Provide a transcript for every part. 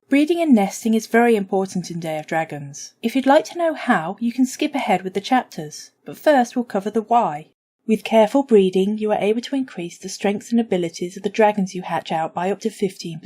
Breeding and nesting is very important in Day of Dragons. If you'd like to know how, you can skip ahead with the chapters, but first we'll cover the why. With careful breeding, you are able to increase the strengths and abilities of the dragons you hatch out by up to 15%.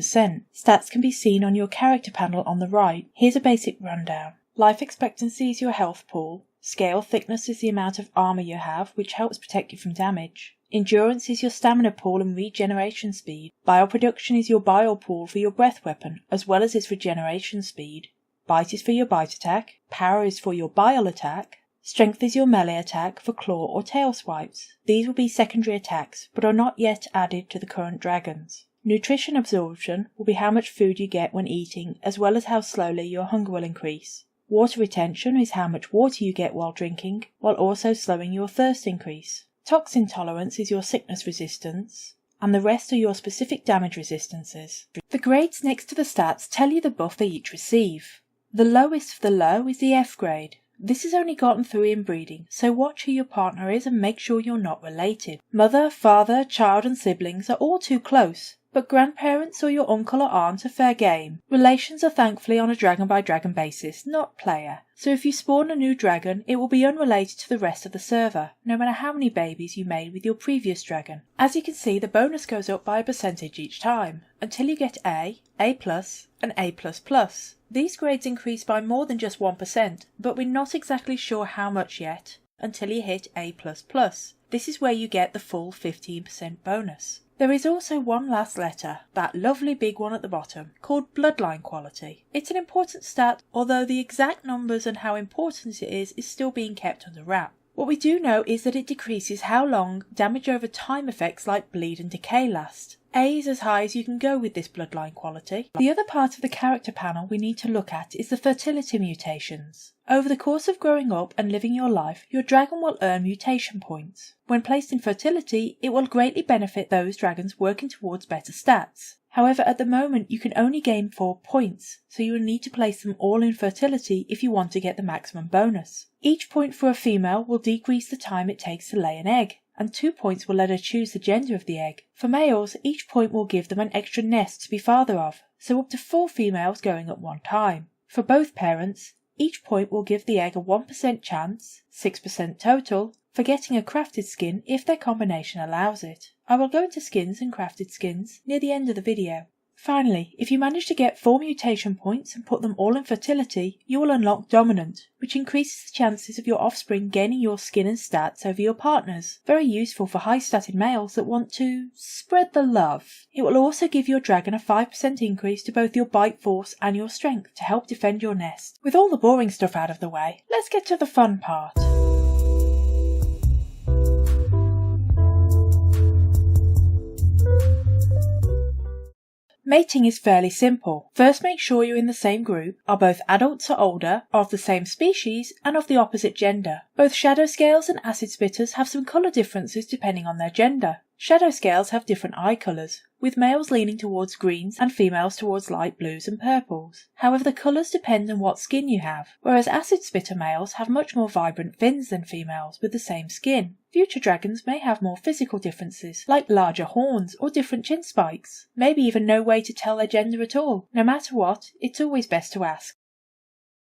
Stats can be seen on your character panel on the right. Here's a basic rundown. Life expectancy is your health pool. Scale thickness is the amount of armor you have, which helps protect you from damage. Endurance is your stamina pool and regeneration speed. Bioproduction is your bile pool for your breath weapon, as well as its regeneration speed. Bite is for your bite attack. Power is for your bile attack. Strength is your melee attack for claw or tail swipes. These will be secondary attacks, but are not yet added to the current dragons. Nutrition absorption will be how much food you get when eating, as well as how slowly your hunger will increase. Water retention is how much water you get while drinking, while also slowing your thirst increase. Toxin tolerance is your sickness resistance, and the rest are your specific damage resistances. The grades next to the stats tell you the buff they each receive. The lowest of the low is the F grade. This is only gotten through inbreeding, so watch who your partner is and make sure you're not related. Mother, father, child and siblings are all too close, but grandparents or your uncle or aunt are fair game. Relations are thankfully on a dragon by dragon basis, not player. So if you spawn a new dragon, it will be unrelated to the rest of the server, no matter how many babies you made with your previous dragon. As you can see, the bonus goes up by a percentage each time, until you get A+, and A++. These grades increase by more than just 1%, but we're not exactly sure how much yet, until you hit A++. This is where you get the full 15% bonus. There is also one last letter, that lovely big one at the bottom, called bloodline quality. It's an important stat, although the exact numbers and how important it is still being kept under wrap. What we do know is that it decreases how long damage over time effects like bleed and decay last. A is as high as you can go with this bloodline quality. The other part of the character panel we need to look at is the fertility mutations. Over the course of growing up and living your life, your dragon will earn mutation points. When placed in fertility, it will greatly benefit those dragons working towards better stats. However, at the moment you can only gain 4 points, so you will need to place them all in fertility if you want to get the maximum bonus. Each point for a female will decrease the time it takes to lay an egg, and 2 points will let her choose the gender of the egg. For males, each point will give them an extra nest to be father of, so up to 4 females going at one time. For both parents, each point will give the egg a 1% chance, 6% total, for getting a crafted skin if their combination allows it. I will go into skins and crafted skins near the end of the video. Finally, if you manage to get 4 mutation points and put them all in fertility, you will unlock Dominant, which increases the chances of your offspring gaining your skin and stats over your partners. Very useful for high-statted males that want to spread the love. It will also give your dragon a 5% increase to both your bite force and your strength to help defend your nest. With all the boring stuff out of the way, let's get to the fun part. Mating is fairly simple. First, make sure you're in the same group, are both adults or older, of the same species, and of the opposite gender. Both shadow scales and acid spitters have some colour differences depending on their gender. Shadow scales have different eye colours, with males leaning towards greens and females towards light blues and purples. However, the colours depend on what skin you have, whereas acid spitter males have much more vibrant fins than females with the same skin. Future dragons may have more physical differences, like larger horns or different chin spikes. Maybe even no way to tell their gender at all. No matter what, it's always best to ask.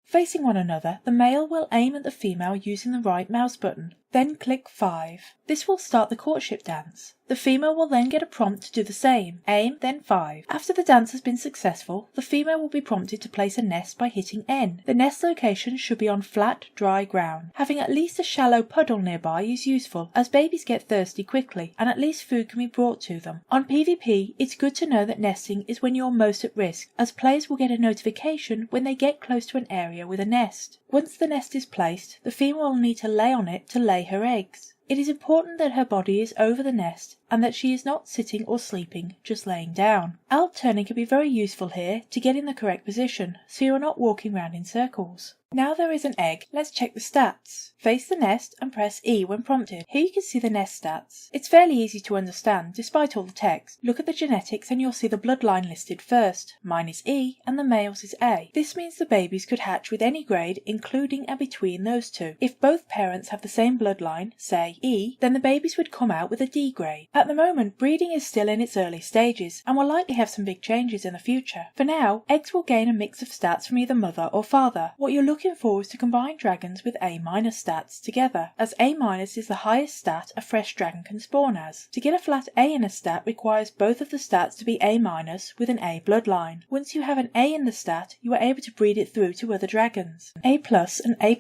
Facing one another, the male will aim at the female using the right mouse button, then click 5. This will start the courtship dance. The female will then get a prompt to do the same, aim, then 5. After the dance has been successful, the female will be prompted to place a nest by hitting N. The nest location should be on flat, dry ground. Having at least a shallow puddle nearby is useful, as babies get thirsty quickly, and at least food can be brought to them. On PvP, it's good to know that nesting is when you're most at risk, as players will get a notification when they get close to an area with a nest. Once the nest is placed, the female will need to lay on it to lay her eggs. It is important that her body is over the nest and that she is not sitting or sleeping, just laying down. Alt turning can be very useful here to get in the correct position, so you are not walking round in circles. Now there is an egg, let's check the stats. Face the nest and press E when prompted. Here you can see the nest stats. It's fairly easy to understand, despite all the text. Look at the genetics and you'll see the bloodline listed first. Mine is E and the male's is A. This means the babies could hatch with any grade, including and between those two. If both parents have the same bloodline, say E, then the babies would come out with a D grade. At the moment, breeding is still in its early stages and will likely have some big changes in the future. For now, eggs will gain a mix of stats from either mother or father. What you're looking for is to combine dragons with A- stats together, as A- is the highest stat a fresh dragon can spawn as. To get a flat A in a stat requires both of the stats to be A- with an A bloodline. Once you have an A in the stat, you are able to breed it through to other dragons. A+ and A++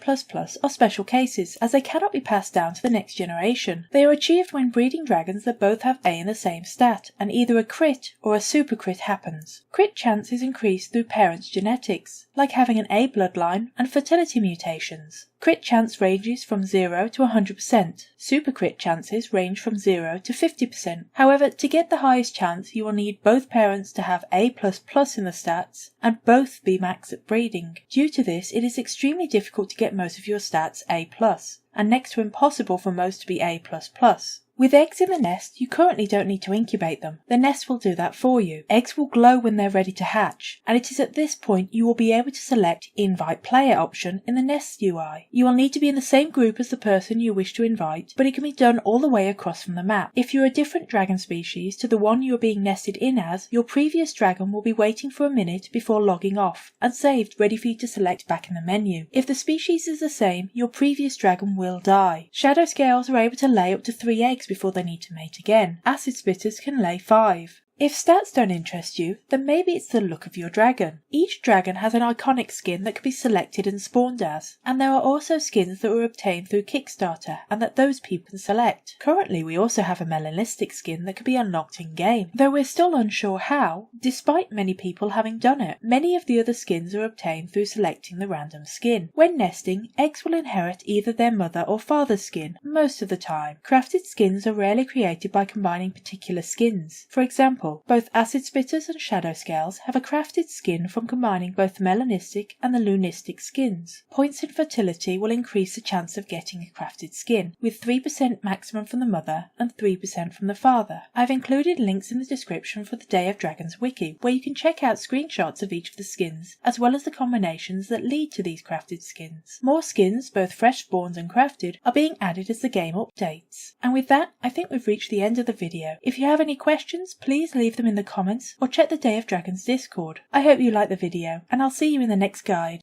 are special cases, as they cannot be passed down to the next generation. They are achieved when breeding dragons that both have A in the same stat, and either a crit or a super crit happens. Crit chances increase through parents' genetics, like having an A bloodline and fertility mutations. Crit chance ranges from 0 to 100%. Super crit chances range from 0 to 50%. However, to get the highest chance, you will need both parents to have A++ in the stats and both be max at breeding. Due to this, it is extremely difficult to get most of your stats A+, and next to impossible for most to be A++. With eggs in the nest, you currently don't need to incubate them. The nest will do that for you. Eggs will glow when they're ready to hatch, and it is at this point you will be able to select Invite Player option in the Nest UI. You will need to be in the same group as the person you wish to invite, but it can be done all the way across from the map. If you're a different dragon species to the one you are being nested in as, your previous dragon will be waiting for a minute before logging off, and saved ready for you to select back in the menu. If the species is the same, your previous dragon will die. Shadow scales are able to lay up to 3 eggs before they need to mate again. Acid spitters can lay 5. If stats don't interest you, then maybe it's the look of your dragon. Each dragon has an iconic skin that can be selected and spawned as, and there are also skins that were obtained through Kickstarter and that those people can select. Currently we also have a melanistic skin that can be unlocked in game, though we're still unsure how, despite many people having done it. Many of the other skins are obtained through selecting the random skin. When nesting, eggs will inherit either their mother or father's skin, most of the time. Crafted skins are rarely created by combining particular skins. For example, both acid spitters and shadow scales have a crafted skin from combining both the melanistic and the lunistic skins. Points in fertility will increase the chance of getting a crafted skin, with 3% maximum from the mother and 3% from the father. I've included links in the description for the Day of Dragons wiki, where you can check out screenshots of each of the skins, as well as the combinations that lead to these crafted skins. More skins, both fresh spawned and crafted, are being added as the game updates. And with that, I think we've reached the end of the video. If you have any questions, please leave them in the comments or check the Day of Dragons Discord. I hope you liked the video, and I'll see you in the next guide.